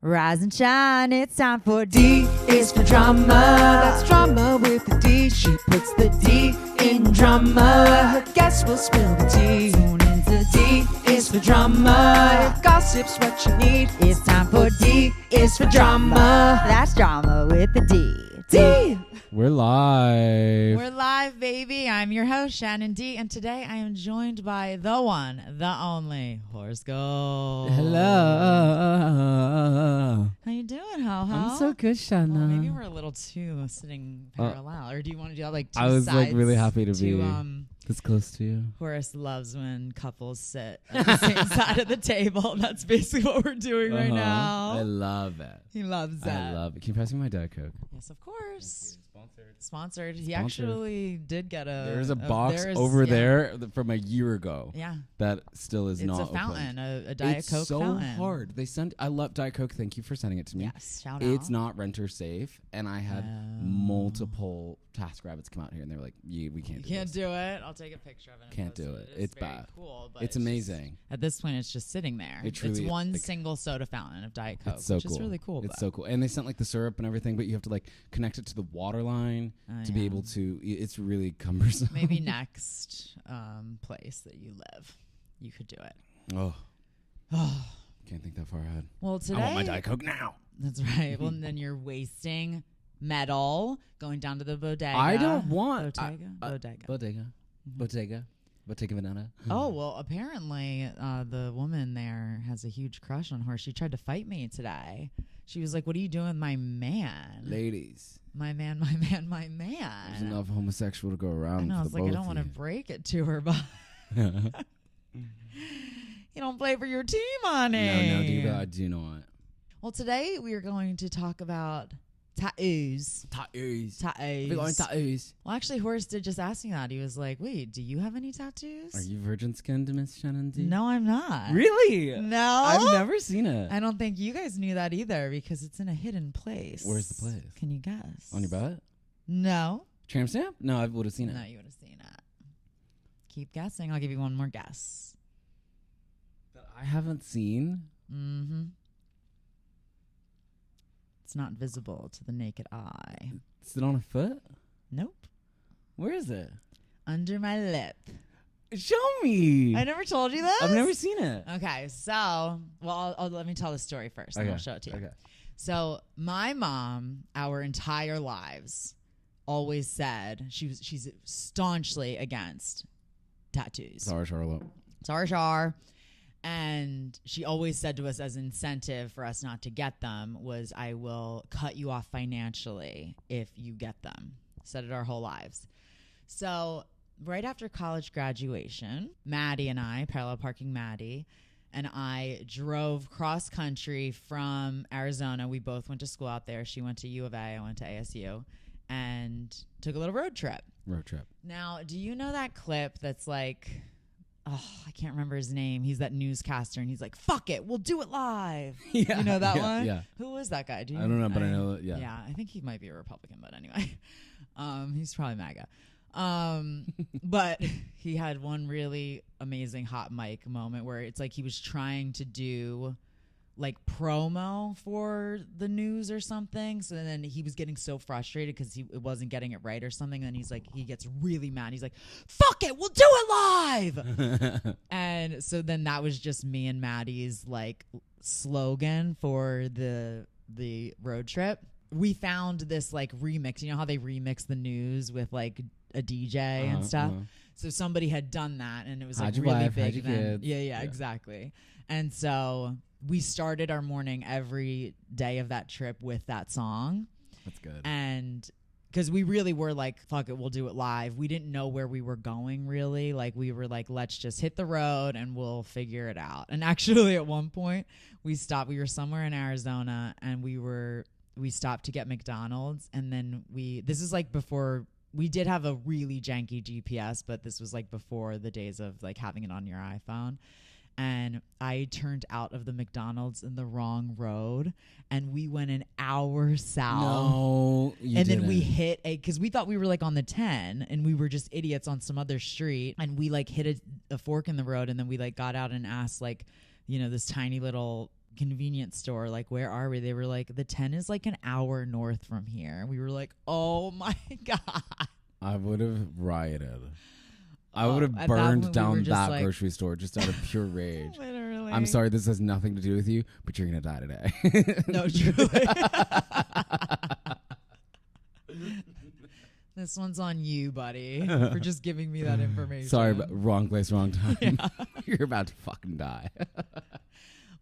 Rise and shine, it's time for D is for drama. That's drama with the D. She puts the D in drama. Her guests will spill the tea. Tune into D is for drama. If gossip's what you need, it's time for D is for drama. That's drama with the D. D! We're live. We're live, baby. I'm your host, Shannon D, and today I am joined by the one, the only, Horace Gold. Hello. How you doing, Ho? I'm so good, Shannon. Well, maybe we're a little too sitting parallel, or do you want to do like two I was sides? really happy to be um, this close to you. Horace loves when couples sit at the same side of the table. That's basically what we're doing right now. I love it. He loves that. I love it. Can you pass me my Diet Coke? Yes, of course. Sponsored. He Sponsored. actually did get a. There's a box over there from a year ago. Yeah. That still is not It's a fountain, opened. a Diet Coke fountain. It's so hard. I love Diet Coke. Thank you for sending it to me. Yes, shout out. It's not renter safe, and I had multiple task rabbits come out here, and they were like, "We can't. You can't do it. I'll take a picture of it. Can't do it. It's very bad. Cool, but It's amazing. At this point, it's just sitting there. It truly it's one like, single soda fountain of Diet Coke, it's so which cool. is really cool. It's so cool, and they sent like the syrup and everything, but you have to like connect it to the water line to be able to. It's really cumbersome. Maybe next place that you live, you could do it. Oh, can't think that far ahead. Well, today I want my Diet Coke now. That's right. Well, and then you're wasting metal going down to the bodega. I don't want Bodega. Bottega Veneta. Oh, well, apparently the woman there has a huge crush on her. She tried to fight me today. She was like, "What are you doing with my man?" Ladies. My man, my man, my man. There's enough homosexual to go around. I know. I was like, I don't want to break it to her, but you don't play for your team, honey. No, I do not. Well, today we are going to talk about tattoos. Tattoos. Tattoos. We're going tattoos. Well, actually, Horace did just ask me that. He was like, "Wait, do you have any tattoos?" Are you virgin skinned, Miss Shannon D? No, I'm not. Really? No. I've never seen it. I don't think you guys knew that either because it's in a hidden place. Where's the place? Can you guess? On your butt? No. Tramp stamp? No, I would have seen it. No, you would have seen it. Keep guessing. I'll give you one more guess. That I haven't seen. Mm-hmm. It's not visible to the naked eye. Is it on a foot? Nope. Where is it? Under my lip. Show me. I never told you this? I've never seen it. Okay, so, well, let me tell the story first, and I'll show it to you. Okay. So, my mom, our entire lives, always said she's staunchly against tattoos. Sorry, Charlotte. Char. And she always said to us as incentive for us not to get them was, I will cut you off financially if you get them. Said it our whole lives. So right after college graduation, Maddie and I, parallel parking Maddie, and I drove cross country from Arizona. We both went to school out there. She went to U of A. I went to ASU. And took a little road trip. Now, do you know that clip that's like... Oh, I can't remember his name. He's that newscaster, and he's like, "Fuck it, we'll do it live." Yeah, you know that one? Yeah. Who was that guy? I don't know, but I know that. Yeah. Yeah, I think he might be a Republican, but anyway, he's probably MAGA. But he had one really amazing hot mic moment where it's like he was trying to do like promo for the news or something. So then he was getting so frustrated because he wasn't getting it right or something. Then he's like, he gets really mad. He's like, "Fuck it, we'll do it live." And so then that was just me and Maddie's like slogan for the road trip. We found this like remix. You know how they remix the news with like a DJ and stuff? So somebody had done that, and it was like really big then. Yeah, exactly. And so we started our morning every day of that trip with that song. That's good. And because we really were like, fuck it, we'll do it live. We didn't know where we were going, really. Like, we were like, let's just hit the road and we'll figure it out. And actually, at one point, we stopped. We were somewhere in Arizona, and we stopped to get McDonald's. And then this is like before, we did have a really janky GPS, but this was like before the days of like having it on your iPhone. And I turned out of the McDonald's in the wrong road, and we went an hour south. No, you and didn't. then we hit because we thought we were like on the 10, and we were just idiots on some other street, and we like hit a fork in the road, and then we like got out and asked like, you know, this tiny little convenience store. Like, where are we? They were like, the 10 is like an hour north from here. We were like, oh my God. I would have rioted. I would have at that burned point, down we were just that like- grocery store just out of pure rage. Literally. I'm sorry, this has nothing to do with you, but you're gonna die today. No, truly. This one's on you, buddy, for just giving me that information. Sorry, but wrong place, wrong time. Yeah. You're about to fucking die.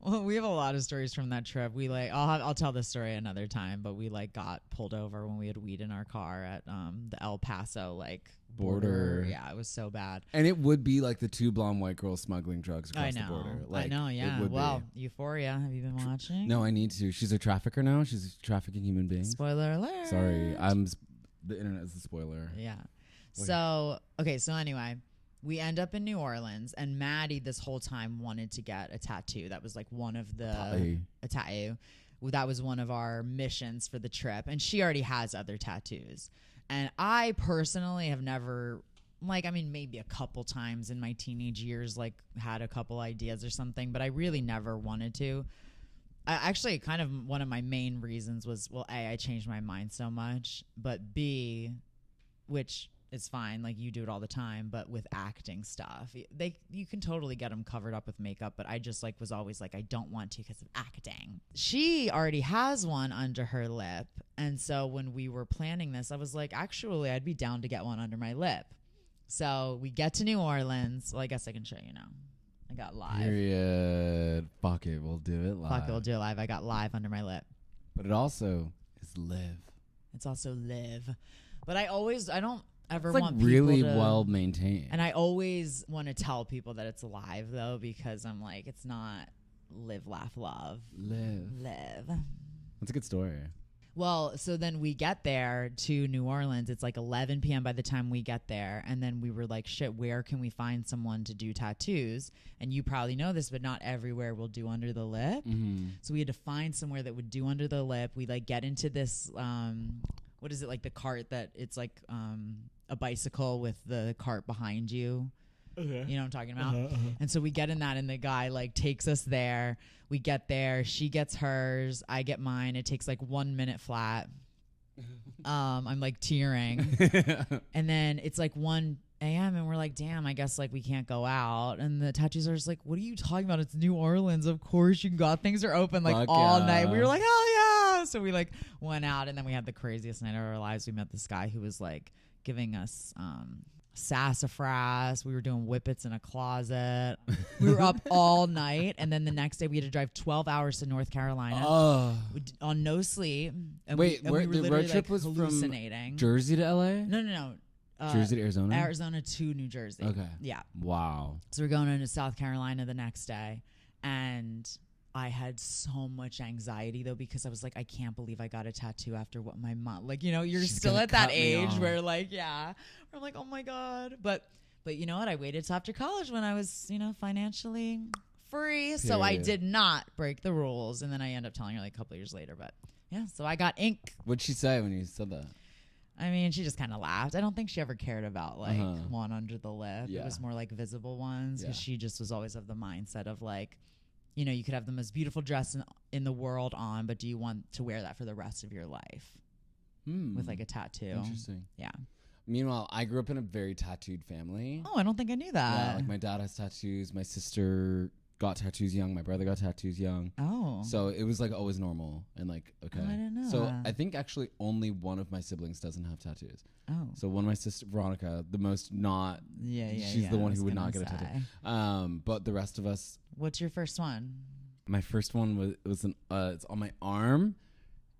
Well, we have a lot of stories from that trip. We like, I'll tell this story another time, but we like got pulled over when we had weed in our car at the El Paso like border. Yeah, it was so bad. And it would be like the two blonde white girls smuggling drugs across I the know. border. Like, I know. it Yeah. would Well, be. Euphoria. Have you been watching? No, I need to. She's a trafficker now. She's trafficking human beings. Spoiler alert. Sorry, the internet is the spoiler. Yeah. Wait. So, okay. So anyway, we end up in New Orleans, and Maddie this whole time wanted to get a tattoo. That was like one of the a tattoo. Well, that was one of our missions for the trip, and she already has other tattoos. And I personally have never, like, I mean, maybe a couple times in my teenage years, like, had a couple ideas or something, but I really never wanted to. Actually, kind of one of my main reasons was, well, A, I changed my mind so much, but B, which is fine, like you do it all the time, but with acting stuff, you can totally get them covered up with makeup, but I just like was always like, I don't want to because of acting. She already has one under her lip, and so when we were planning this, I was like, actually, I'd be down to get one under my lip. So we get to New Orleans. Well, I guess I can show you now. I got live. Period. Fuck it, we'll do it live. Fuck it, we'll do it live. I got live under my lip. But it also is live. It's also live. But I don't ever It's like want people really to, well maintained. and I always want to tell people that it's live though, because I'm like, it's not live, laugh, love. Live. That's a good story. Well, so then we get there to New Orleans. It's like 11 p.m. by the time we get there. And then we were like, shit, where can we find someone to do tattoos? And you probably know this, but not everywhere will do under the lip. Mm-hmm. So we had to find somewhere that would do under the lip. We like get into this, what is it, like the cart that it's like a bicycle with the cart behind you. Okay. You know what I'm talking about? And so we get in that, and the guy like takes us there. We get there. She gets hers. I get mine. It takes like 1 minute flat. I'm like tearing. And then it's like 1 a.m. and we're like, damn, I guess like we can't go out. And the tattoos are just like, what are you talking about? It's New Orleans. Of course you can go out. Things are open like Fuck all yeah. night. We were like, hell yeah. So we like went out, and then we had the craziest night of our lives. We met this guy who was like giving us sassafras. We were doing whippets in a closet. We were up all night, and then the next day we had to drive 12 hours to North Carolina on no sleep. And Wait, we where were the literally road trip like was from hallucinating. Jersey to LA? No. Jersey to Arizona? Arizona to New Jersey. Okay. Yeah. Wow. So we're going into South Carolina the next day, and I had so much anxiety though, because I was like, I can't believe I got a tattoo after what my mom, like, you know, you're She's still gonna at that cut me age off. where like, yeah, I'm like, oh my God. But you know what? I waited till after college when I was, you know, financially free. So I Period. did not break the rules. And then I ended up telling her like a couple years later, but yeah, so I got ink. What'd she say when you said that? I mean, she just kind of laughed. I don't think she ever cared about like one under the lip. Yeah. It was more like visible ones, because she just was always of the mindset of like, you know, you could have the most beautiful dress in the world on, but do you want to wear that for the rest of your life with like a tattoo? Interesting. Yeah. Meanwhile, I grew up in a very tattooed family. Oh, I don't think I knew that. Yeah, like my dad has tattoos. My sister got tattoos young. My brother got tattoos young. Oh. So it was like always normal and like, okay. Oh, I didn't know So that. I think actually only one of my siblings doesn't have tattoos. Oh. So one of my sister, Veronica, the most not, Yeah. she's the one who would not get a say. tattoo. But the rest of us, What's your first one? my first one was it's on my arm,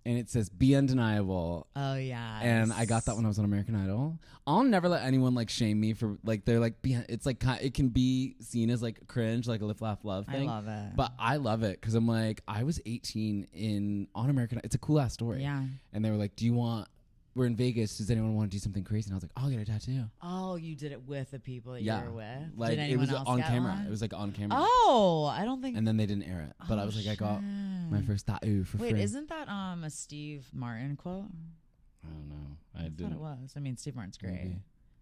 and it says "Be Undeniable." Oh yeah. And I got that when I was on American Idol. I'll never let anyone like shame me for like they're like it's like it can be seen as like cringe, like a live laugh love I thing. love it. But I love it because I'm like, I was 18 on American Idol. It's a cool ass story. Yeah. And they were like, we're in Vegas. Does anyone want to do something crazy? And I was like, I'll get a tattoo. Oh, you did it with the people that Yeah. you were with? Like Did it anyone was else on get camera. one? It was like on camera. Oh, I don't think. And then they didn't air it. But I was like, I got my first tattoo for Wait, free. isn't that a Steve Martin quote? I don't know. I I thought didn't. it was. I mean, Steve Martin's great. Maybe.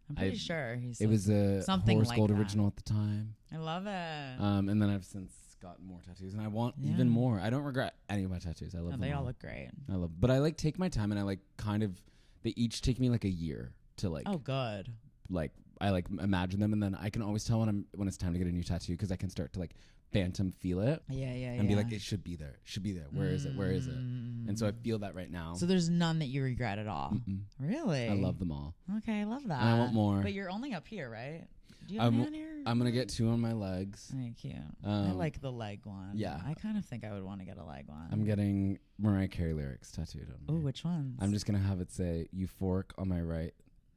I'm pretty sure he's. It was a something Horace like Gold that. original at the time. I love it. And then I've since just gotten more tattoos, and I want even more. I don't regret any of my tattoos. I love them. They all look great. But I like take my time, and I like kind of. They each take me like a year to like. Oh, good. Like I like imagine them, and then I can always tell when it's time to get a new tattoo because I can start to like phantom feel it. And be like, it should be there. It should be there. Where is it? Where is it? And so I feel that right now. So there's none that you regret at all. Really? I love them all. Okay, I love that. And I want more. But you're only up here, right? Do you have any on here? I'm gonna get 2 on my legs. Oh, cute. I like the leg one. Yeah. I kind of think I would want to get a leg one. I'm getting Mariah Carey lyrics tattooed on me. Oh, which ones? I'm just gonna have it say euphoric on my right.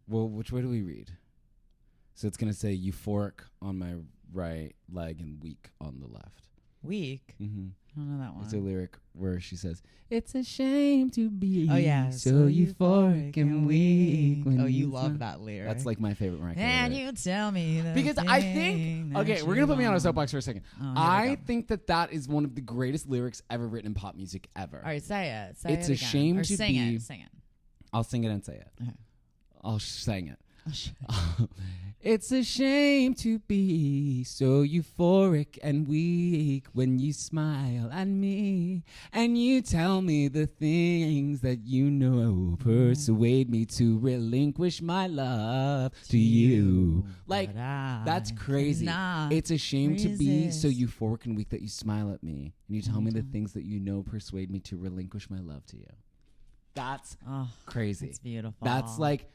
Well, which way do we read? So it's gonna say euphoric on my right leg and weak on the left. Weak? Mm-hmm. I don't know that one. It's a lyric where she says, "It's a shame to be so euphoric and weak." Oh, you love that lyric. That's like my favorite Mariah Carey And lyric. you tell me that Because I think, okay, we're going to put me on a soapbox for a second. I think that is one of the greatest lyrics ever written in pop music ever. All right, say it. It's a again. shame or to sing be. It. Sing it. I'll sing it and say it. Okay. I'll sing it. Oh, shit. It's a shame to be so euphoric and weak when you smile at me and you tell me the things that you know persuade me to relinquish my love to you. Like, that's crazy. It's a shame to be so euphoric and weak that you smile at me and you tell me the things that you know persuade me to relinquish my love to you. That's crazy. That's beautiful. That's like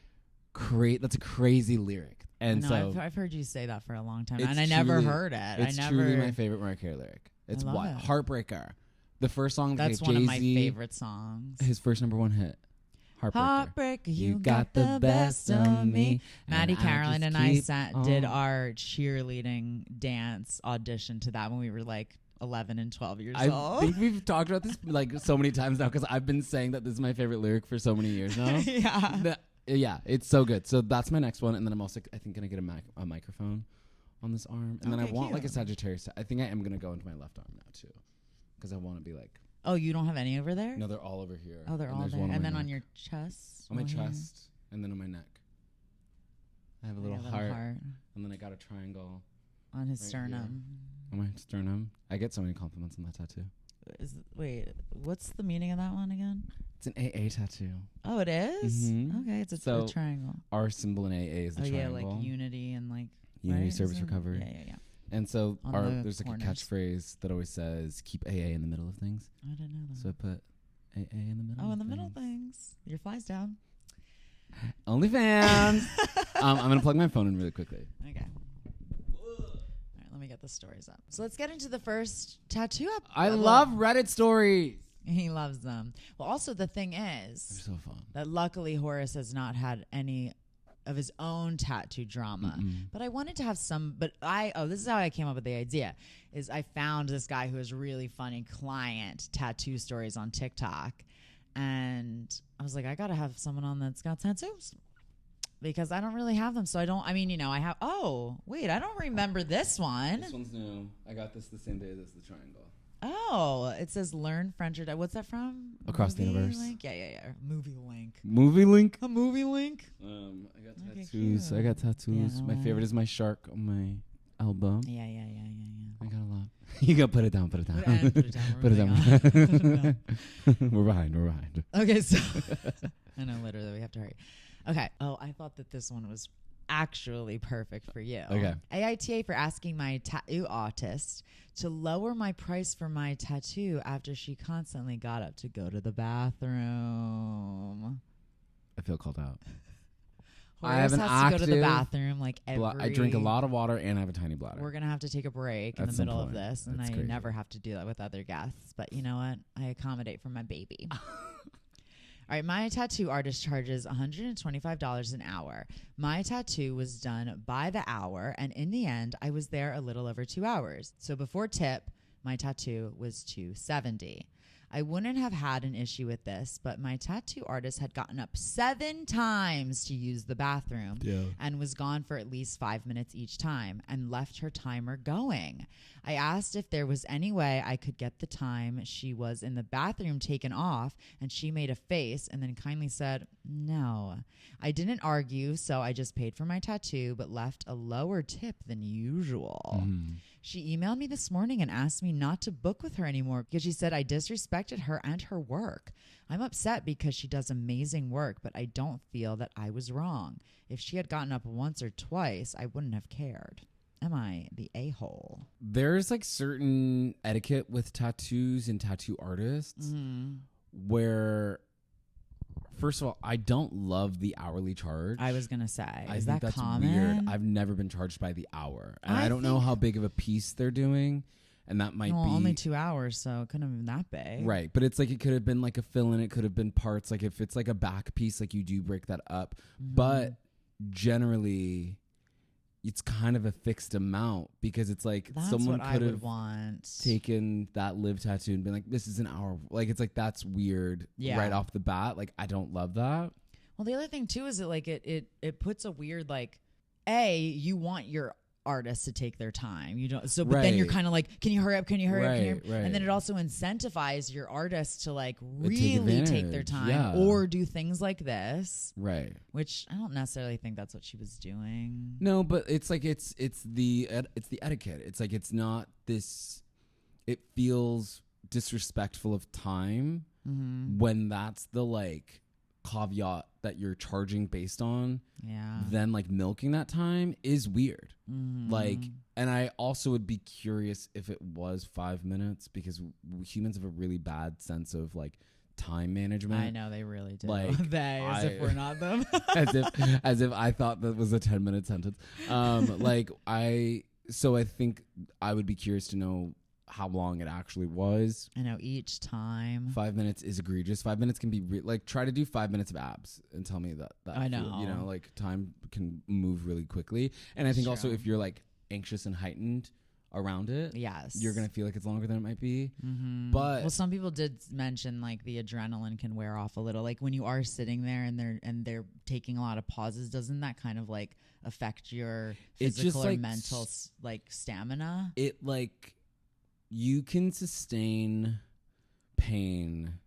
that's a crazy lyric. And so I've heard you say that for a long time, and I never heard it. It's truly my favorite Mariah Carey lyric. It's what Heartbreaker, the first song. That's one of my favorite songs. His first #1 hit, Heartbreaker. You got the best of me. Maddie Caroline and I did our cheerleading dance audition to that when we were like 11 and 12 years old. I think we've talked about this like so many times now because I've been saying that this is my favorite lyric for so many years now. Yeah, it's so good. So that's my next one, and then I'm also I think gonna get a microphone on this arm, and then I want like a Sagittarius. I think I am gonna go into my left arm now too, because I want to be like. Oh, you don't have any over there? No, they're all over here. Oh, they're all there, and then on your chest. On my chest, and then on my neck. I have a little heart, and then I got a triangle on his sternum. On my sternum, I get so many compliments on that tattoo. Wait, what's the meaning of that one again? It's an AA tattoo. Oh, it is? Mm-hmm. Okay, it's a triangle. Our symbol in AA is the triangle. Yeah, like unity and like... Unity, service, recovery. Yeah. And so there's like a catchphrase that always says, keep AA in the middle of things. I didn't know that. So I put AA in the middle Oh, in the middle of things. Your fly's down. OnlyFans. I'm going to plug my phone in really quickly. Okay. Let me get the stories up. So let's get into the first tattoo up. I love Reddit stories. He loves them. Well, also the thing is, they're so fun. That luckily Horace has not had any of his own tattoo drama. But I wanted to have some. But this is how I came up with the idea. Is I found this guy who has really funny client tattoo stories on TikTok, and I was like, I gotta have someone on that's got tattoos. Because I don't really have them. So I have... Oh, wait, I don't remember this one. This one's new. I got this the same day as the triangle. Oh, it says learn French or die. What's that from? Across the Universe. Link? Yeah. Movie link. Movie link? A movie link? I got tattoos. I got tattoos. Yeah, my favorite is my shark on my elbow. Yeah. I got a lot. You gotta put it down. Put it down. Put it down. We're behind. Okay, so... I know, literally, we have to hurry. Okay. Oh, I thought that this one was actually perfect for you. Okay. AITA for asking my tattoo artist to lower my price for my tattoo after she constantly got up to go to the bathroom. I feel called out. Horace has to go to the bathroom like I drink a lot of water and I have a tiny bladder. We're going to have to take a break in the middle of this. And I never have to do that with other guests. But you know what? I accommodate for my baby. All right, my tattoo artist charges $125 an hour. My tattoo was done by the hour, and in the end, I was there a little over 2 hours. So before tip, my tattoo was $270. I wouldn't have had an issue with this, but my tattoo artist had gotten up 7 times to use the bathroom and was gone for at least 5 minutes each time and left her timer going. I asked if there was any way I could get the time she was in the bathroom taken off, and she made a face and then kindly said, no. I didn't argue, so I just paid for my tattoo but left a lower tip than usual. She emailed me this morning and asked me not to book with her anymore because she said I disrespected her and her work. I'm upset because she does amazing work, but I don't feel that I was wrong. If she had gotten up once or twice, I wouldn't have cared. Am I the a-hole? There's like certain etiquette with tattoos and tattoo artists where, first of all, I don't love the hourly charge. I was going to say, I is think that that's common? weird. I've never been charged by the hour. And I don't know how big of a piece they're doing. And that might be only 2 hours, so it couldn't have been that big. Right. But it's like it could have been like a fill-in. It could have been parts. Like if it's like a back piece, like you do break that up. But generally, it's kind of a fixed amount because it's like That's someone what could I would have want. taken that live tattoo and been like, this is an hour. Like it's like that's weird right off the bat. Like I don't love that. Well, the other thing too is that like it puts a weird like, you want your artists to take their time. You don't. So, but then you're kind of like, can you hurry up? Can you hurry up? Can you hurry up? And then it also incentivizes your artists to like really take their time or do things like this. Right. Which I don't necessarily think that's what she was doing. No, but it's like it's the etiquette. It's like it's not this. It feels disrespectful of time when that's the like caveat that you're charging based on. Yeah. Then like milking that time is weird. Like, and I also would be curious if it was 5 minutes because humans have a really bad sense of like time management. I know they really do. Like as if we're not them. as if I thought that was a 10-minute sentence. So I think I would be curious to know how long it actually was. I know each time 5 minutes is egregious. 5 minutes can be like try to do 5 minutes of abs and tell me that I know. you know, like time can move really quickly. And I think also if you're like anxious and heightened around it, yes, you're gonna feel like it's longer than it might be. But well, some people did mention like the adrenaline can wear off a little. Like when you are sitting there and they're taking a lot of pauses, doesn't that kind of like affect your physical or mental like stamina? It like you can sustain pain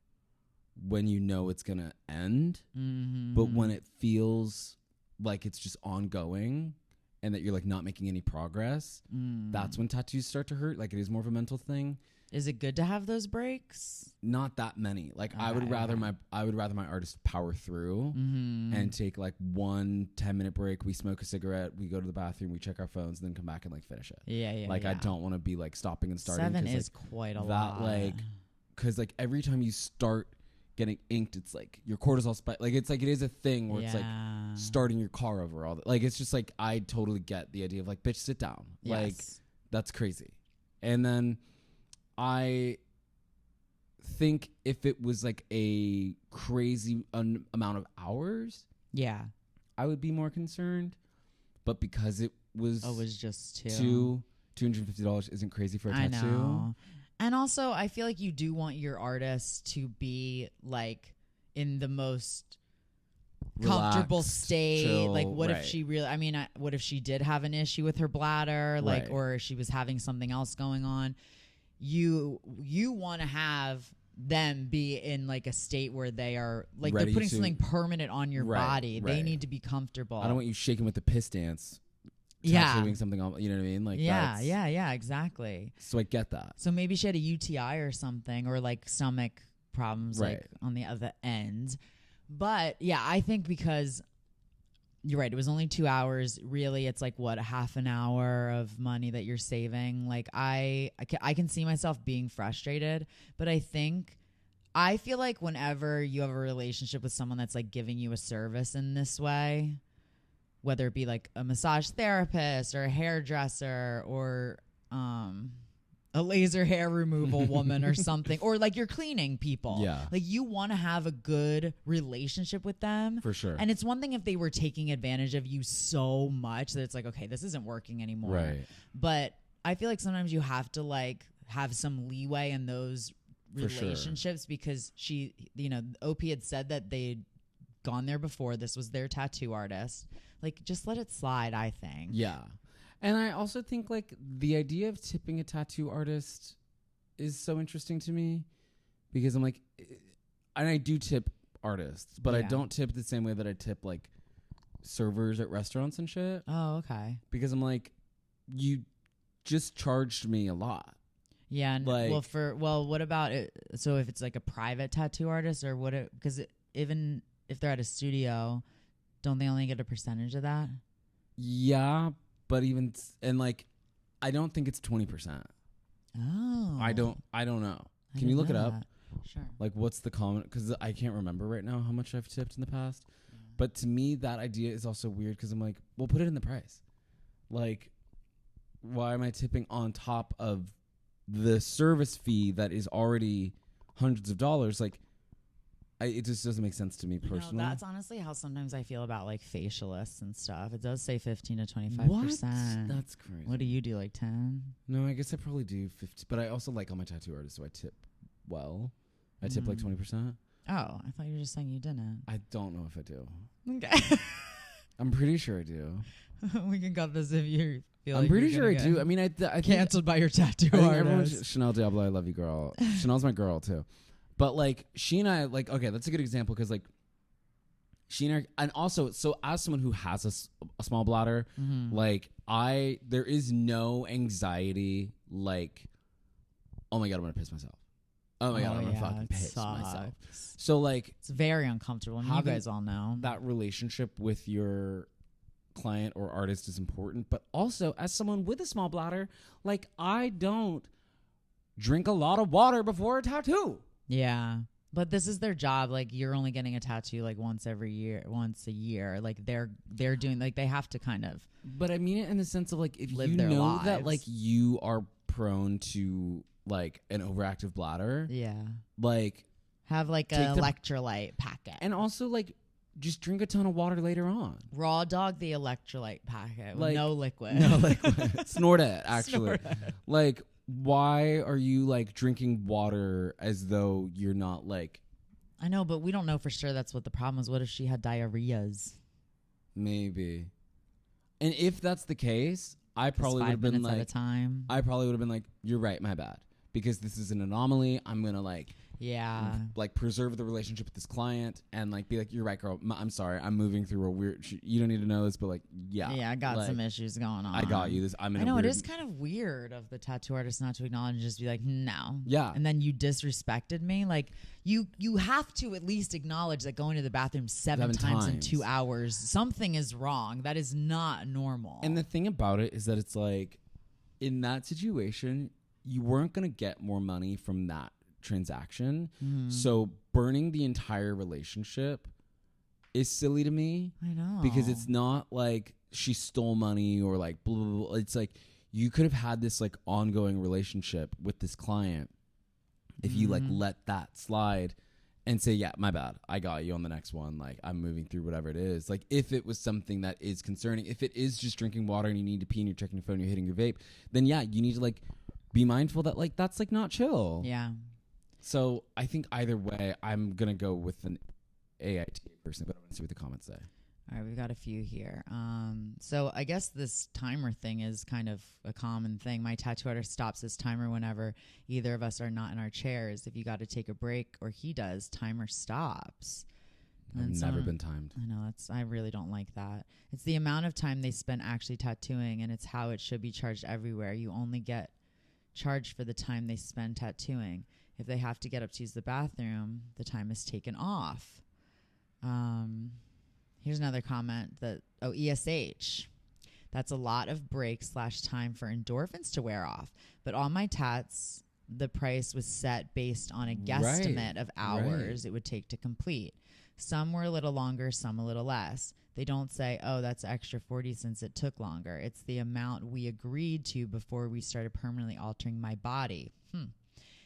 when you know it's gonna end, but when it feels like it's just ongoing and that you're like not making any progress, that's when tattoos start to hurt. Like it is more of a mental thing. Is it good to have those breaks? Not that many. Like I would rather my artist power through and take like 1 10-minute break. We smoke a cigarette, we go to the bathroom, we check our phones, and then come back and like finish it. Yeah. Like I don't want to be like stopping and starting. 7 is like, quite a lot. Like, because like every time you start getting inked, it's like your cortisol spike. Like it's like it is a thing where it's like starting your car over all that. Like it's just like I totally get the idea of like, bitch, sit down. Yes. Like that's crazy. And then I think if it was like a crazy amount of hours, I would be more concerned. But because it was just $250 isn't crazy for a tattoo. I know. And also, I feel like you do want your artist to be like in the most comfortable state. Chill, like, what if she really? I mean, what if she did have an issue with her bladder, like, or she was having something else going on? You want to have them be in like a state where they are like they're putting something permanent on your body. They need to be comfortable. I don't want you shaking with the piss dance. Tattooing something on, you know what I mean? Like yeah, exactly. So I get that. So maybe she had a UTI or something, or like stomach problems, like on the other end. But yeah, I think because you're right, it was only 2 hours. Really, it's like what, a half an hour of money that you're saving. Like I can see myself being frustrated, but I feel like whenever you have a relationship with someone that's like giving you a service in this way, whether it be like a massage therapist or a hairdresser or a laser hair removal woman or something, or like you're cleaning people. Yeah. Like you want to have a good relationship with them. For sure. And it's one thing if they were taking advantage of you so much that it's like, okay, this isn't working anymore. Right. But I feel like sometimes you have to like have some leeway in those relationships because she, you know, OP had said that they'd gone there before. This was their tattoo artist. Like, just let it slide, I think. Yeah. And I also think, like, the idea of tipping a tattoo artist is so interesting to me because I'm like, and I do tip artists, but I don't tip the same way that I tip, like, servers at restaurants and shit. Oh, okay. Because I'm like, you just charged me a lot. Yeah. Like- What about it? So if it's like a private tattoo artist or what? Because even if they're at a studio, don't they only get a percentage of that? Yeah, but I don't think it's 20%. Oh. I don't know. I Can you didn't look it know up? that. Sure. Like, what's the common? Because I can't remember right now how much I've tipped in the past. But to me, that idea is also weird because I'm like, well, put it in the price. Like, why am I tipping on top of the service fee that is already hundreds of dollars? Like, it just doesn't make sense to me personally. No, that's honestly how sometimes I feel about like facialists and stuff. It does say 15 to 25%. What? That's crazy. What do you do? Like 10? No, I guess I probably do 50. But I also like all my tattoo artists, so I tip well. I tip like 20%. Oh, I thought you were just saying you didn't. I don't know if I do. Okay. I'm pretty sure I do. We can cut this if you feel I'm like pretty you're sure I gonna do. get I mean, I think canceled by your tattoo I think artist. everyone's Chanel Diablo, I love you, girl. Chanel's my girl too. But like she and I, like, okay, that's a good example because like she and I, and also, so as someone who has a small bladder, like there is no anxiety like, oh my God, I'm gonna piss myself. Oh my God, I'm gonna fucking piss myself. So like, it's very uncomfortable. And you having guys all know that relationship with your client or artist is important. But also, as someone with a small bladder, like I don't drink a lot of water before a tattoo. Yeah. But this is their job. Like you're only getting a tattoo like once a year. Like they're doing, like they have to kind of. But I mean it in the sense of like, if live you their know lives. that like you are prone to like an overactive bladder, Yeah. like Have like Take an the- electrolyte packet. and also like just drink a ton of water later on. Raw dog the electrolyte packet with Like- no liquid. No, like snort it actually. Snort it. Like, why are you like drinking water as though you're not like, I know, but we don't know for sure that's what the problem is. What if she had diarrheas? maybe? And if that's the case, I probably would 5 have been minutes at a like, time. I probably would have been like, you're right, my bad, because this is an anomaly. I'm gonna like Yeah. like preserve the relationship with this client and like be like, you're right, girl. I'm sorry, I'm moving through a weird. You don't need to know this, but like, yeah, Yeah, I got like, some issues going on. I got you. This I'm in I know a weird, it is kind of weird of the tattoo artist not to acknowledge and just be like, no. Yeah. And then you disrespected me. Like you have to at least acknowledge that going to the bathroom seven times in 2 hours, something is wrong. That is not normal. And the thing about it is that it's like, in that situation, you weren't gonna get more money from that transaction. So burning the entire relationship is silly to me. I know. Because it's not like she stole money or like blah, blah, blah. It's like you could have had this like ongoing relationship with this client if you like let that slide and say, yeah, my bad, I got you on the next one, like I'm moving through whatever it is. Like if it was something that is concerning, if it is just drinking water and you need to pee and you're checking your phone, you're hitting your vape, then yeah, you need to like be mindful that like that's like not chill. Yeah. So I think either way, I'm gonna go with an AIT person, but I'm gonna see what the comments say. All right, we've got a few here. So I guess this timer thing is kind of a common thing. My tattoo artist stops his timer whenever either of us are not in our chairs. If you got to take a break or he does, timer stops. And I've never been timed. I know, I really don't like that. It's the amount of time they spend actually tattooing, and it's how it should be charged everywhere. You only get charged for the time they spend tattooing. If they have to get up to use the bathroom, the time is taken off. Here's another comment that, ESH. That's a lot of break / time for endorphins to wear off. But on my tats, the price was set based on a guesstimate of hours it would take to complete. Some were a little longer, some a little less. They don't say, oh, that's extra 40 since it took longer. It's the amount we agreed to before we started permanently altering my body.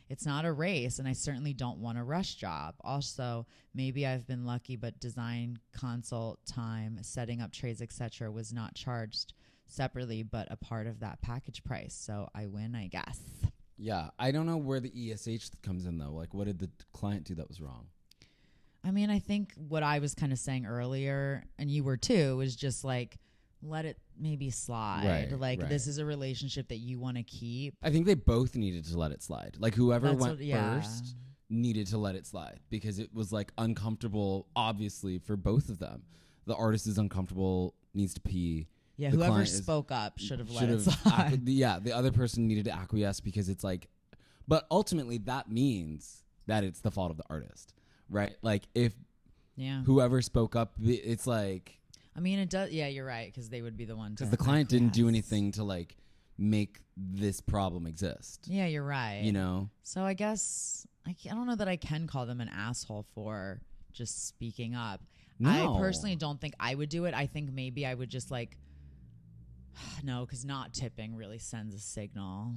It's not a race, and I certainly don't want a rush job. Also, maybe I've been lucky, but design, consult time, setting up trays, etc. was not charged separately, but a part of that package price. So I win, I guess. Yeah, I don't know where the ESH comes in, though. Like, what did the client do that was wrong? I mean, I think what I was kind of saying earlier, and you were too, was just like, let it maybe slide. This is a relationship that you want to keep. I think they both needed to let it slide. Like, whoever That's went what- yeah. first needed to let it slide because it was, like, uncomfortable, obviously, for both of them. The artist is uncomfortable, needs to pee. Yeah, the whoever client is- spoke up should have let should it have slide. the other person needed to acquiesce because it's like, but ultimately that means that it's the fault of the artist, right? Like if Yeah. whoever spoke up, it's like, I mean, it does. Yeah, you're right, because they would be the one. because the client didn't do acquiesce. anything to like make this problem exist. Yeah, you're right. You know? So I guess I don't know that I can call them an asshole for just speaking up. No. I personally don't think I would do it. I think maybe I would just like, no, because not tipping really sends a signal.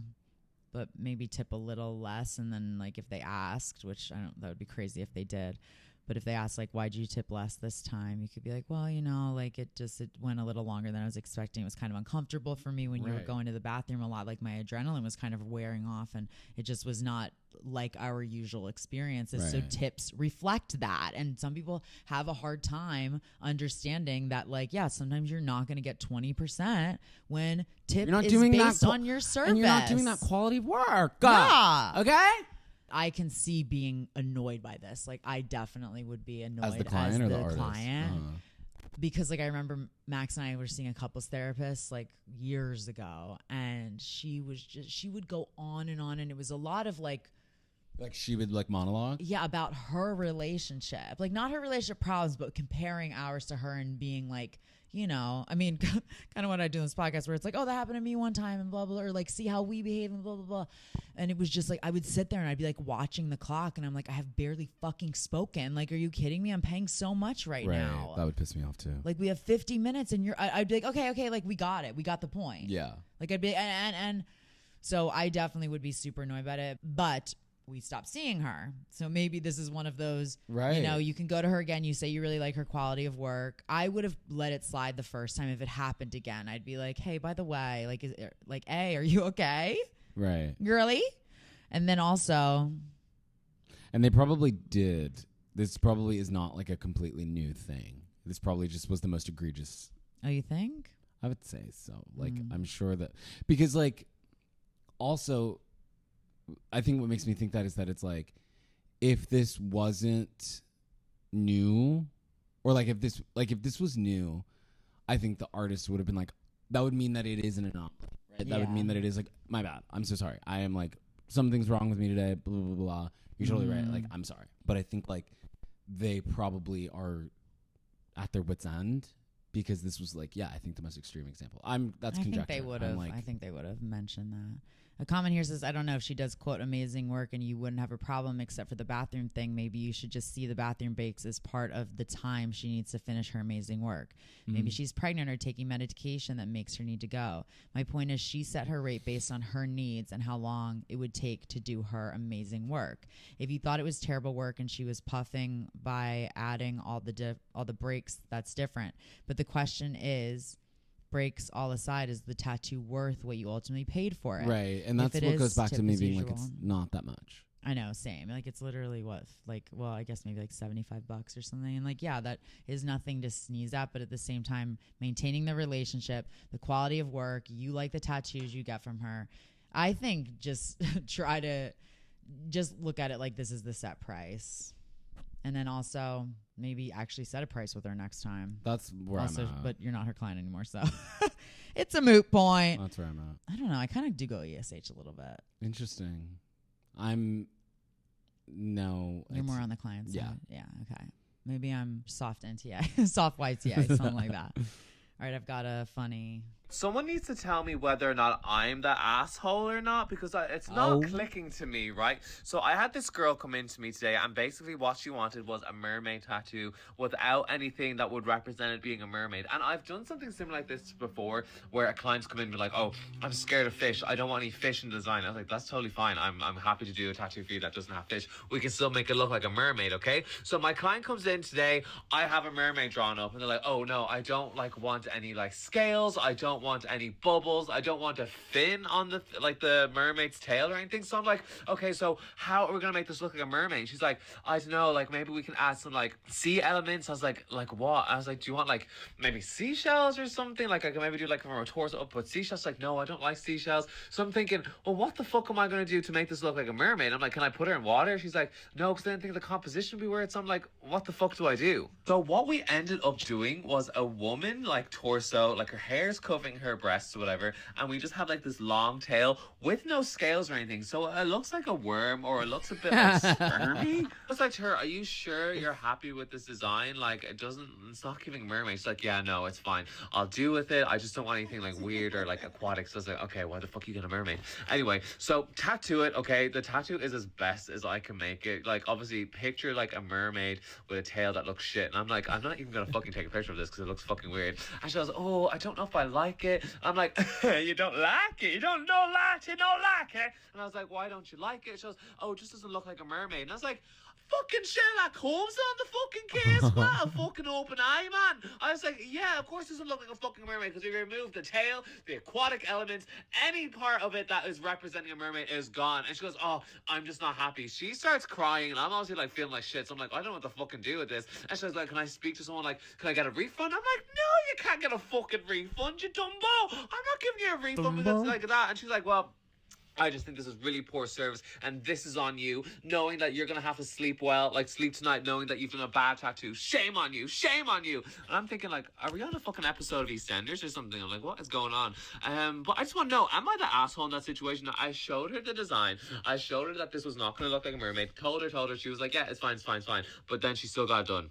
But maybe tip a little less, and then like if they asked, which I don't, that would be crazy if they did. But if they asked like, why'd you tip less this time? You could be like, well, you know, like it went a little longer than I was expecting. It was kind of uncomfortable for me when you were Right. going to the bathroom a lot. Like my adrenaline was kind of wearing off, and it just was not like our usual experiences. So Right. tips reflect that. And some people have a hard time understanding that, like, yeah, sometimes you're not going to get 20% when tip You're not is doing that based on your service. And you're not doing that quality work. Yeah. Okay? I can see being annoyed by this. Like, I definitely would be annoyed As the client or the artist? client. Uh-huh. Because, like, I remember Max and I were seeing a couples therapist, like, years ago. And she would go on, and it was a lot of, like she would like monologue? yeah, about her relationship. Like, not her relationship problems, but comparing ours to her and being like, you know, I mean, kind of what I do in this podcast where it's like, oh, that happened to me one time and blah, blah, or like, see how we behave and blah, blah, blah. And it was just like, I would sit there and I'd be like watching the clock and I'm like, I have barely fucking spoken. Like, are you kidding me? I'm paying so much right now. That would piss me off too. Like, we have 50 minutes and I'd be like, okay, like, we got it. We got the point. Yeah. Like, I'd be, and so I definitely would be super annoyed about it. But we stopped seeing her. So maybe this is one of those, Right. you know, you can go to her again. You say you really like her quality of work. I would have let it slide the first time. If it happened again, I'd be like, hey, by the way, hey, are you okay, Right. girly? And then also, And they probably did. This probably is not like a completely new thing. This probably just was the most egregious. oh, you think? I would say so. Like, I'm sure that, because like, also, I think what makes me think that is that it's like, if this wasn't new, or like if this was new, I think the artist would have been like, that would mean that it is an anomaly, right? That would Yeah. mean that it is like, my bad, I'm so sorry. I am like, something's wrong with me today, blah, blah, blah, blah. You're totally right. Like, I'm sorry. But I think like they probably are at their wits' end, because this was like, yeah, I think the most extreme example. That's conjecture. I think they would have. Like, I think they would have mentioned that. A comment here says, I don't know if she does, quote, amazing work and you wouldn't have a problem except for the bathroom thing. Maybe you should just see the bathroom breaks as part of the time she needs to finish her amazing work. Maybe she's pregnant or taking medication that makes her need to go. My point is, she set her rate based on her needs and how long it would take to do her amazing work. If you thought it was terrible work and she was puffing by adding all the breaks, that's different. But the question is, breaks all aside, is the tattoo worth what you ultimately paid for it? right. And If that's it what is, goes back to tip me as being like, usual. it's not that much. I know, same. Like, it's literally what, like, well, I guess maybe like $75 or something. And like, yeah, that is nothing to sneeze at. But at the same time, maintaining the relationship, the quality of work, you like the tattoos you get from her. I think just try to just look at it like this is the set price. And then also maybe actually set a price with her next time. That's where Also, I'm at. but you're not her client anymore, so it's a moot point. That's where I'm at. I don't know. I kind of do go ESH a little bit. Interesting. You're more on the client side. Yeah. Yeah. Okay. Maybe I'm soft NTA, soft YTA, something like that. All right. I've got a funny. Someone needs to tell me whether or not I'm the asshole or not, because it's not clicking to me, right? So I had this girl come in to me today, and basically what she wanted was a mermaid tattoo without anything that would represent it being a mermaid. And I've done something similar like this before, where a client's come in and be like, oh, I'm scared of fish. I don't want any fish in the design. I was like, that's totally fine. I'm happy to do a tattoo for you that doesn't have fish. We can still make it look like a mermaid, okay? So my client comes in today, I have a mermaid drawn up, and they're like, oh no, I don't like want any like scales. I don't don't want any bubbles. I don't want a fin on the like the mermaid's tail or anything. So I'm like, okay, so how are we gonna make this look like a mermaid? And she's like, I don't know, like maybe we can add some like sea elements. I was like what? I was like, do you want like maybe seashells or something? Like I can maybe do like from our torso up with seashells. Like, no, I don't like seashells. So I'm thinking, well, what the fuck am I gonna do to make this look like a mermaid? I'm like, can I put her in water? She's like, no, because I didn't think the composition would be weird. So I'm like, what the fuck do I do? So what we ended up doing was a woman like torso, like her hair's covering her breasts or whatever, and we just have like this long tail with no scales or anything. So it looks like a worm, or it looks a bit like spermy. I was like to her, are you sure you're happy with this design? Like it's not giving mermaid. She's like, yeah, no, it's fine. I'll do with it. I just don't want anything like weird or like aquatic. So I was like, okay, why the fuck you get a mermaid? Anyway, so tattoo it, okay? The tattoo is as best as I can make it. Like obviously picture like a mermaid with a tail that looks shit. And I'm like, I'm not even gonna fucking take a picture of this because it looks fucking weird. And she goes, oh, I don't know if I like it. I'm like, you don't like it? You don't like it? And I was like, why don't you like it? She goes, oh, it just doesn't look like a mermaid. And I was like, fucking Sherlock Holmes on the fucking case. What a fucking open eye, man. I was like, yeah, of course it doesn't look like a fucking mermaid because we removed the tail, the aquatic elements, any part of it that is representing a mermaid is gone. And she goes, oh, I'm just not happy. She starts crying and I'm obviously like feeling like shit. So I'm like, I don't know what to fucking do with this. And she was like, can I speak to someone? Like, can I get a refund? I'm like, no, you can't get a fucking refund, you dumbo. I'm not giving you a refund because like that. And she's like, well, I just think this is really poor service and this is on you, knowing that you're going to have to sleep well, like sleep tonight, knowing that you've done a bad tattoo. Shame on you. Shame on you. And I'm thinking like, are we on a fucking episode of EastEnders or something? I'm like, what is going on? But I just want to know, am I the asshole in that situation? I showed her the design. I showed her that this was not going to look like a mermaid. Told her. She was like, yeah, it's fine. But then she still got it done.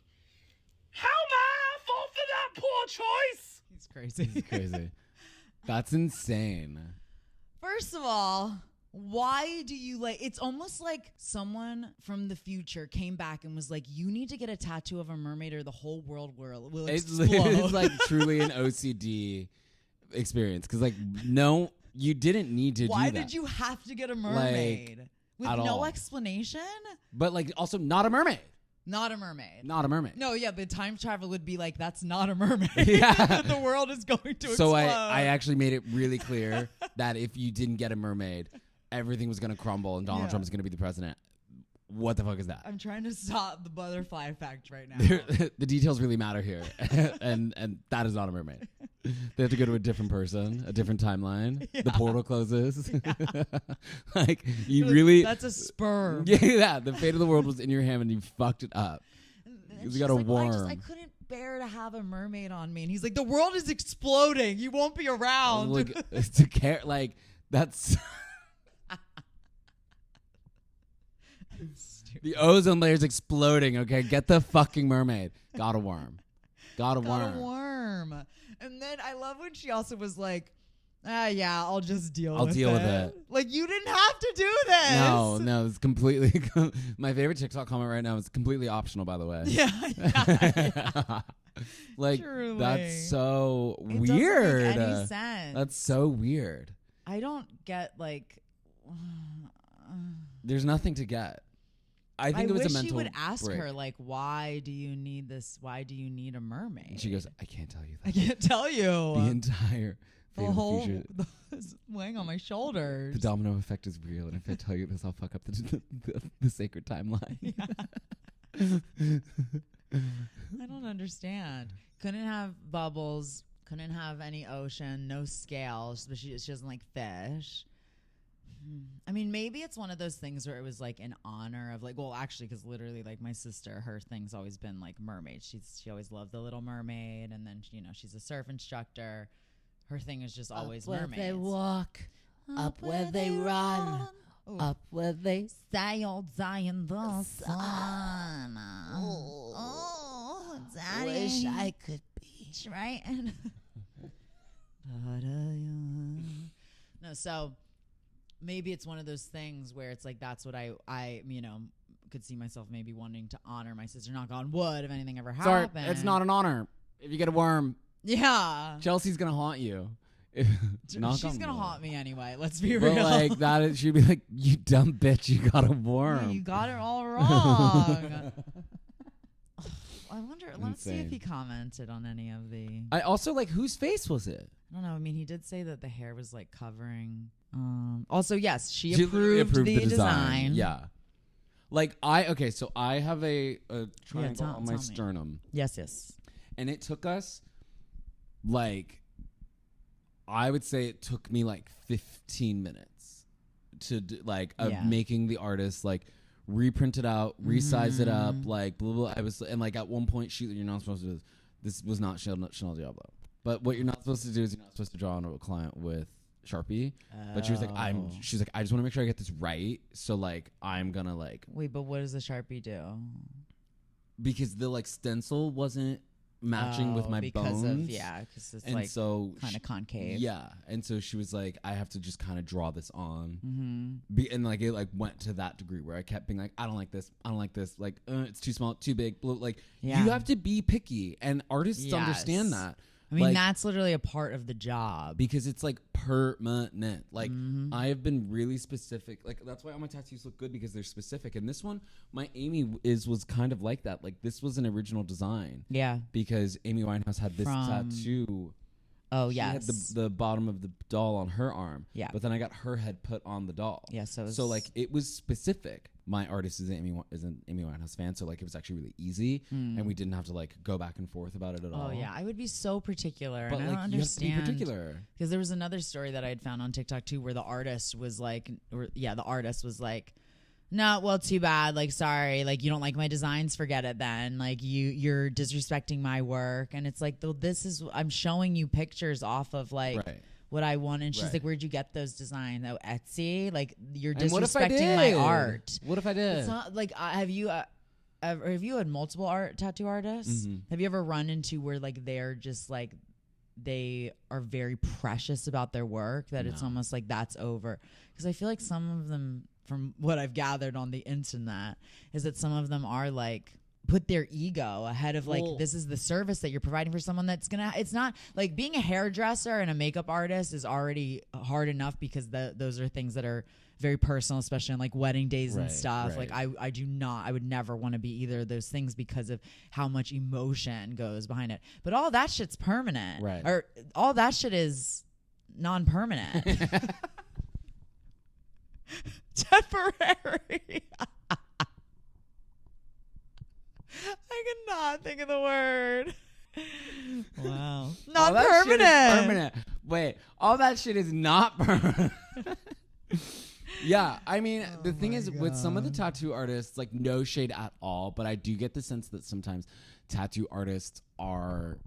How am I at fault for that poor choice? He's crazy. It's crazy. That's insane. First of all, why do you like, it's almost like someone from the future came back and was like, you need to get a tattoo of a mermaid or the whole world will explode. It's like truly an OCD experience. Because like, no, you didn't need to do that. Why did you have to get a mermaid? Like, with no explanation? But like also not a mermaid. Not a mermaid. Not a mermaid. No, yeah, the time travel would be like, that's not a mermaid. Yeah. That the world is going to explode. So I actually made it really clear that if you didn't get a mermaid, everything was going to crumble and Donald Trump is going to be the president. What the fuck is that? I'm trying to stop the butterfly effect right now. The details really matter here. and that is not a mermaid. They have to go to a different person, a different timeline. Yeah. The portal closes. Yeah. Like, you really... That's a sperm. Yeah, the fate of the world was in your hand and you fucked it up. You got a worm. Well, I couldn't bear to have a mermaid on me. And he's like, the world is exploding. You won't be around. Like, to care, like, that's... The ozone layer's exploding, okay? Get the fucking mermaid. Got a worm. Got a worm. And then I love when she also was like, yeah, I'll just deal with it. Like, you didn't have to do this. No, it's completely... My favorite TikTok comment right now is completely optional, by the way. Yeah. Like, truly. That's so it weird. Doesn't make any sense. That's so weird. I don't get, like... There's nothing to get. I think it was a mental wish he would ask break. her, like, why do you need this? Why do you need a mermaid? And she goes, I can't tell you that. I can't tell you. The entire the whole weighing on my shoulders. The domino effect is real, and if I tell you this, I'll fuck up the sacred timeline. Yeah. I don't understand. Couldn't have bubbles. Couldn't have any ocean. No scales. But she doesn't like fish. I mean, maybe it's one of those things where it was like in honor of like, well, actually, because literally like my sister, her thing's always been like mermaids. She always loved The Little Mermaid. And then, she's a surf instructor. Her thing is just always mermaids. Up where they walk, up where they run, up where they sail, die in the sun. Oh, Daddy. Wish I could be. Right? No, so... Maybe it's one of those things where it's like, that's what I could see myself maybe wanting to honor my sister. Knock on wood if anything ever happened. Sorry, it's not an honor. If you get a worm, yeah, Chelsea's gonna haunt you. She's gonna haunt me anyway. Let's be real. Like that, she'd be like, "You dumb bitch, you got a worm. Yeah, you got it all wrong." I wonder. Let Let's see if insane. he commented on any of the. I also like whose face was it? I don't know. I mean, he did say that the hair was like covering. Also, yes, she literally approved the design. Yeah. Like so I have a triangle tell on my me. sternum, Yes. and it took us like, I would say it took me like 15 minutes to making the artist like reprint it out, resize it up, like blah, blah, blah. And like at one point you're not supposed to do this. This was not Chanel Diablo. But what you're not supposed to do is you're not supposed to draw on a client with Sharpie. But she was like, I just want to make sure I get this right. So like, I'm gonna like. Wait, but what does the Sharpie do? Because the like stencil wasn't matching with my bones. Because it's and like so kind of concave. Yeah. And so she was like, I have to just kind of draw this on. Mm-hmm. And like, it like went to that degree where I kept being like, I don't like this. Like, it's too small, too big. Like, you have to be picky, and artists understand that. I mean, like, that's literally a part of the job. because it's like permanent. Like, I have been really specific. Like, that's why all my tattoos look good, because they're specific. And this one, my Amy was kind of like that. Like, this was an original design. Yeah. Because Amy Winehouse had this tattoo. Oh, She had the bottom of the doll on her arm. Yeah. But then I got her head put on the doll. Yeah. So like, it was specific. My artist is an Amy Winehouse fan, so like, it was actually really easy, and we didn't have to like go back and forth about it at all. Oh yeah, I would be so particular, But and like, I don't you have to be understand. particular. Because there was another story that I had found on TikTok too, where the artist was like, the artist was like, no, well, too bad. Like, sorry, like you don't like my designs, forget it then. Like you're disrespecting my work, and it's like, I'm showing you pictures off of like. Right. What I want, and she's Right. like, "Where'd you get those designs? Oh, Etsy. Like you're And what if I disrespecting my did? art. What if I did? It's not like have you had multiple tattoo artists? Mhm. Have you ever run into where like they're just like they are very precious about their work that it's No. almost like that's over? Because I feel like some of them, from what I've gathered on the internet, is that some of them are like put their ego ahead of like, this is the service that you're providing for someone that's gonna, it's not like being a hairdresser and a makeup artist is already hard enough because those are things that are very personal, especially on like wedding days and stuff. Right. Like I would never want to be either of those things because of how much emotion goes behind it. But all that shit's permanent. Right. Or all that shit is non-permanent. Temporary. I cannot think of the word. Wow. All that shit is Non-permanent. permanent. Wait, all that shit is not permanent. Yeah, I mean, the thing is, with some of the tattoo artists, like, no shade at all, but I do get the sense that sometimes tattoo artists are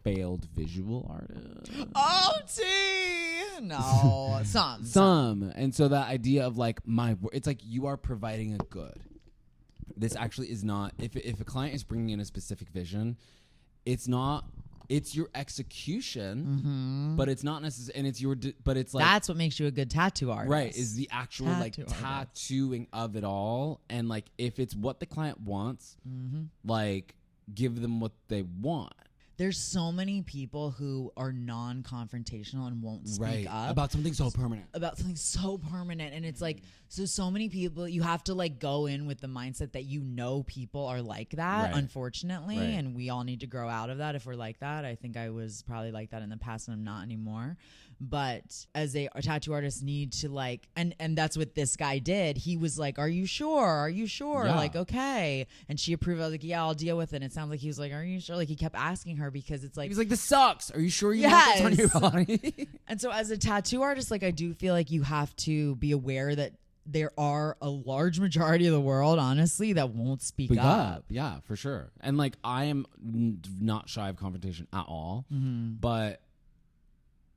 failed visual artists. Oh, no. Some. And so that idea of like it's like you are providing a good. This actually is not, if a client is bringing in a specific vision, it's your execution, but it's not necessarily, and it's but it's like, that's what makes you a good tattoo artist. right, is the actual like Tattoo artist. tattooing of it all. And like, if it's what the client wants, like, give them what they want. There's so many people who are non-confrontational and won't speak up about something so permanent. And it's like, so many people, you have to like go in with the mindset that people are like that, Right. unfortunately, Right. and we all need to grow out of that if we're like that. I think I was probably like that in the past and I'm not anymore. But as a tattoo artist need to like, and that's what this guy did. He was like, are you sure? Yeah. Like, okay. And she approved. I was like, yeah, I'll deal with it. And it sounds like he was like, are you sure? Like he kept asking her because it's like, He was like, this sucks. Are you sure you want this on your body? And so as a tattoo artist, like I do feel like you have to be aware that there are a large majority of the world, honestly, that won't speak up. Yeah, for sure. And like, I am not shy of confrontation at all, but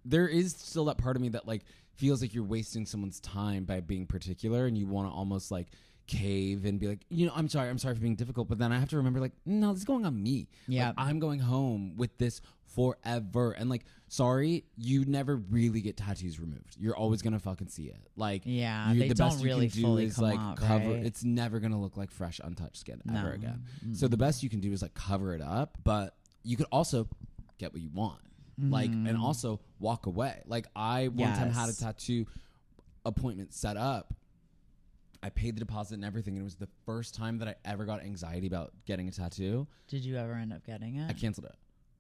there is still that part of me that like feels like you're wasting someone's time by being particular, and you want to almost like cave and be like, I'm sorry for being difficult, but then I have to remember like, no, this is going on me. Yeah. Like, I'm going home with this forever, and like, sorry, you never really get tattoos removed. You're always gonna fucking see it. Like, Yeah, the they best don't you really can do fully is come like out, cover. right? It's never gonna look like fresh, untouched skin ever No. again. So the best you can do is like cover it up, but you could also get what you want. Like, and also walk away. Like, I one time had a Yes. tattoo appointment set up, I paid the deposit and everything, and it was the first time that I ever got anxiety about getting a tattoo. Did you ever end up getting it? I canceled it.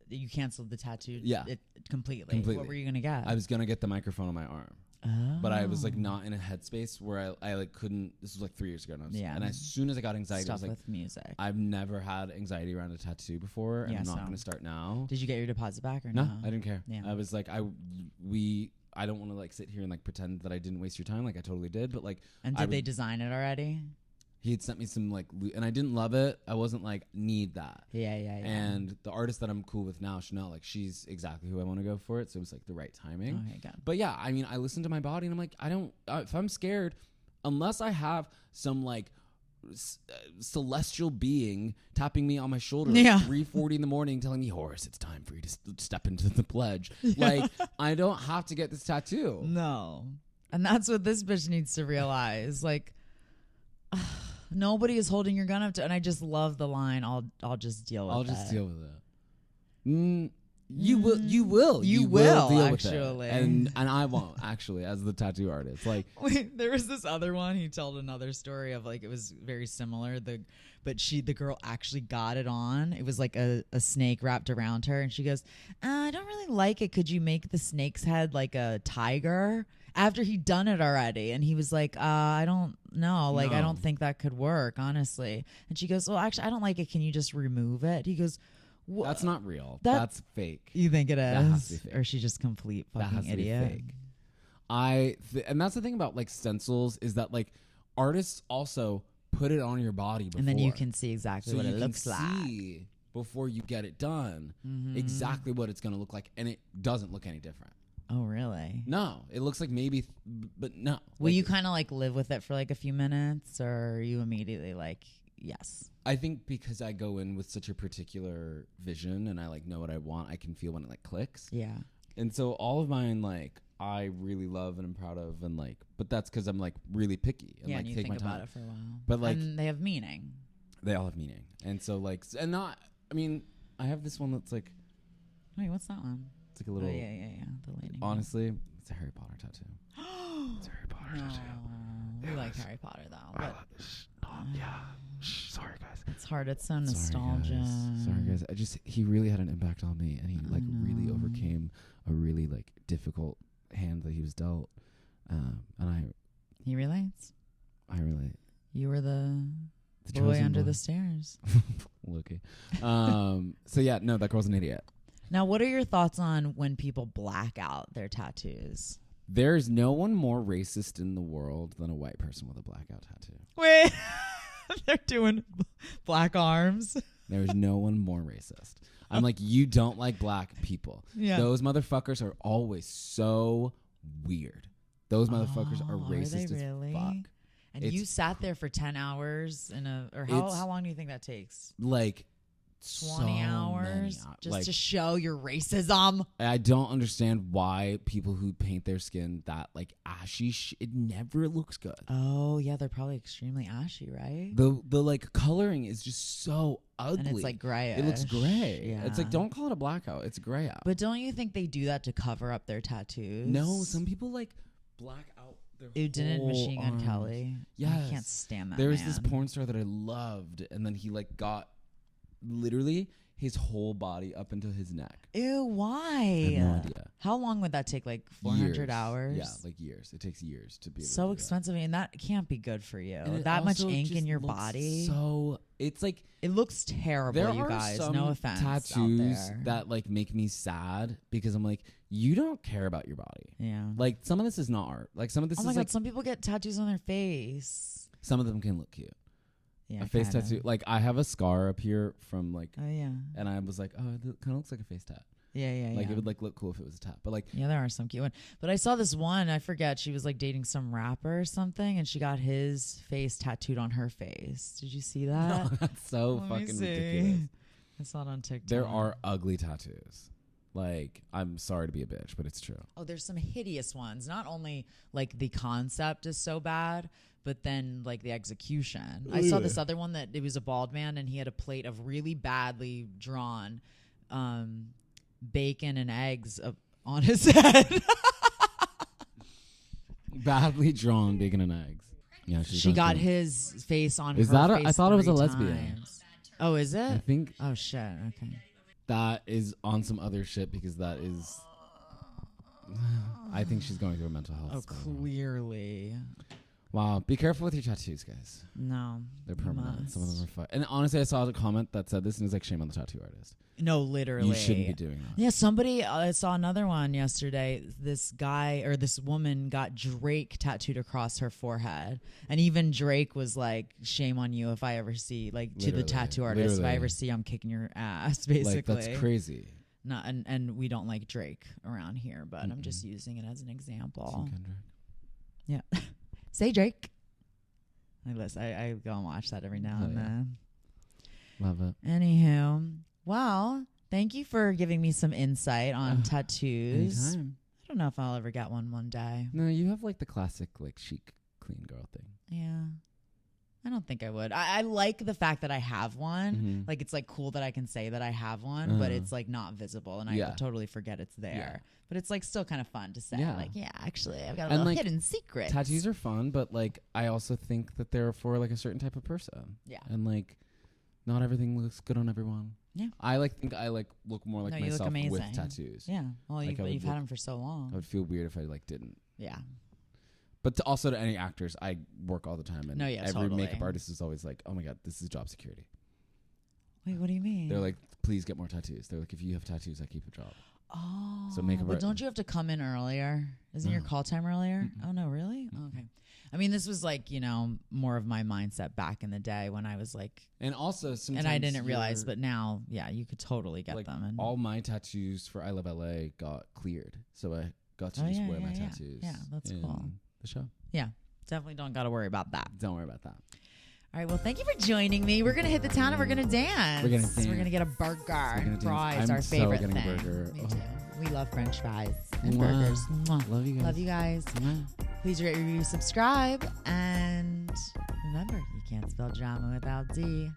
You canceled the tattoo? Yeah. Completely. What were you gonna get? I was gonna get the microphone on my arm. Oh. But I was like not in a headspace where I like couldn't. This was like 3 years ago, and as soon as I got anxiety, I was like, with music. I've never had anxiety around a tattoo before, and I'm not going to start now. Did you get your deposit back or no? I didn't care. Yeah. I was like, I don't want to like sit here and like pretend that I didn't waste your time. Like I totally did, but like. And did they design it already? He had sent me some like, and I didn't love it. I wasn't like need that. Yeah. And the artist that I'm cool with now, Chanel, like she's exactly who I want to go for it. So it was like the right timing. Okay, good. But yeah, I mean, I listen to my body, and I'm like, I don't. If I'm scared, unless I have some like celestial being tapping me on my shoulder at 3:40 in the morning, telling me, Horace, it's time for you to step into the pledge. Like, I don't have to get this tattoo. No, and that's what this bitch needs to realize. Like. Nobody is holding your gun up to, and I just love the line. I'll just deal with it. I'll just deal with it. You will deal actually. with it, and I won't actually as the tattoo artist. Like, wait, there was this other one. He told another story of like it was very similar. The girl actually got it on. It was like a snake wrapped around her, and she goes, "I don't really like it. Could you make the snake's head like a tiger?" After he'd done it already, and he was like, I don't know. Like, I don't think that could work, honestly. And she goes, well, actually, I don't like it. Can you just remove it? He goes, that's not real. That's fake. You think it is? That has to be fake. Or she's just complete fucking idiot? To be fake. And that's the thing about, like, stencils is that, like, artists also put it on your body before. And then you can see exactly what it looks like. See before you get it done exactly what it's going to look like. And it doesn't look any different. Oh, really? No, it looks like maybe, but no. Will you kind of like live with it for like a few minutes, or are you immediately like, yes? I think because I go in with such a particular vision and I like know what I want, I can feel when it like clicks. Yeah. And so all of mine, like, I really love and I'm proud of, and like, but that's because I'm like really picky and like and you take think my time about it for a while. But like, and they have meaning. They all have meaning, and so like, and not. I mean, I have this one that's like. Wait, what's that one? It's like a little. Oh, yeah. The lady. Honestly, it's a Harry Potter tattoo. It's a Harry Potter tattoo. We like Harry Potter though. But sorry guys. It's hard. It's so nostalgic. Sorry guys. He really had an impact on me, and he like really overcame a really like difficult hand that he was dealt. He relates. I relate. You were the boy under the stairs. Loki. So yeah, no, that girl's an idiot. Now, what are your thoughts on when people black out their tattoos? There's no one more racist in the world than a white person with a blackout tattoo. Wait, they're doing black arms. There's no one more racist. I'm like, you don't like black people. Yeah. Those motherfuckers are always so weird. Those motherfuckers are racist really? as fuck. And you sat there for 10 hours how long do you think that takes? Like 20 hours just like, to show your racism. I don't understand why people who paint their skin that like ashy, it never looks good. Oh yeah, they're probably extremely ashy, right? The like coloring is just so ugly. And it's like grayish. It looks gray. Yeah. It's like, don't call it a blackout. It's gray out. But don't you think they do that to cover up their tattoos? No, some people like black out their whole didn't Machine Gun arms. Kelly. Yes. I can't stand that. There was this porn star that I loved, and then he like got literally his whole body up into his neck. Ew, why? I have no idea. How long would that take? Like 400 years. hours? Yeah, like years. It takes years to be able so to do expensive, that. and that can't be good for you. And that much also ink in just your looks body. So it's like it looks terrible. there you are guys, some no offense. tattoos that like make me sad because I'm like, you don't care about your body. Yeah. Like some of this is not art. Like some of this oh is my God, like some people get tattoos on their face. some of them can look cute. Yeah, a face kinda. tattoo. Like I have a scar up here from like, Oh yeah. and I was like, oh, it kind of looks like a face tat. Yeah. Like it would like look cool if it was a tat, but like yeah, there are some cute ones. But I saw this one. I forget. She was like dating some rapper or something, and she got his face tattooed on her face. Did you see that? no, that's so Let me fucking see. ridiculous. I saw it on TikTok. There are ugly tattoos. Like I'm sorry to be a bitch, but it's true. Oh, there's some hideous ones. Not only like the concept is so bad, but then like the execution. I saw this other one that it was a bald man and he had a plate of really badly drawn bacon and eggs on his head. Badly drawn bacon and eggs. Yeah, she's She going got through- his face on Is her that a- face I thought it was a 3 lesbian. times. Oh, is I it? think Oh, shit. Okay. that is on some other shit because that is. I think she's going through a mental health. Oh, stuff. clearly. Wow, be careful with your tattoos, guys. No. They're you permanent. Some of them must. are fun. And honestly, I saw a comment that said this, and it's like shame on the tattoo artist. No, literally. You shouldn't be doing that. Yeah, somebody, I saw another one yesterday. This guy or this woman got Drake tattooed across her forehead. And even Drake was like, shame on you if I ever see, like, to the Literally. tattoo artist, if I Literally. ever see, I'm kicking your ass, basically. Like, that's crazy. Not, and we don't like Drake around here, but I'm just using it as an example. Team Kendrick. Yeah. Say Drake. I go and watch that every now Oh, and yeah. then. Love it. Anywho, well, thank you for giving me some insight on tattoos. Anytime. I don't know if I'll ever get one day. No, you have like the classic like chic clean girl thing. Yeah. I don't think I would. I like the fact that I have one. Mhm. Like, it's like cool that I can say that I have one, but Uh-huh. it's like not visible and I Yeah. totally forget it's there. Yeah. But it's like still kind of fun to say. Yeah. Like, yeah, actually, I've got a And, little like, hidden secret. Tattoos are fun, but like I also think that they're for like a certain type of person. Yeah. And like not everything looks good on everyone. Yeah. I think I like look more like No, you look myself with amazing. tattoos. Yeah. Well, Like, I would you've had look- them for so long. I would feel weird if I like didn't. Yeah. But also to any actors, I work all the time, and No, yeah, every totally. makeup artist is always like, "Oh my god, this is job security." Wait, what do you mean? They're like, "Please get more tattoos." They're like, "If you have tattoos, I keep a job." oh. So makeup But art- don't you have to come in earlier? Isn't your No. call time earlier? Oh, no, really? Oh, okay. I mean, this was like, more of my mindset back in the day when I was like, And also, sometimes and I didn't realize, you're- but now, yeah, you could totally get like them. And all my tattoos for I Love LA got cleared, so I got to Oh, just yeah, wear my yeah, yeah. tattoos. Yeah, that's in cool. The show. definitely don't got to worry about that. Don't worry about that. All right, well, thank you for joining me. We're going to hit the town and we're going to dance. We're gonna dance. We're going to get a burger. We're gonna dance. Fries, I'm our so favorite getting a thing. burger. Me Oh. too. We love French fries and Mwah. burgers. Mwah. Love you guys. Love you guys. Mwah. Please rate, review, subscribe, and remember, you can't spell drama without D.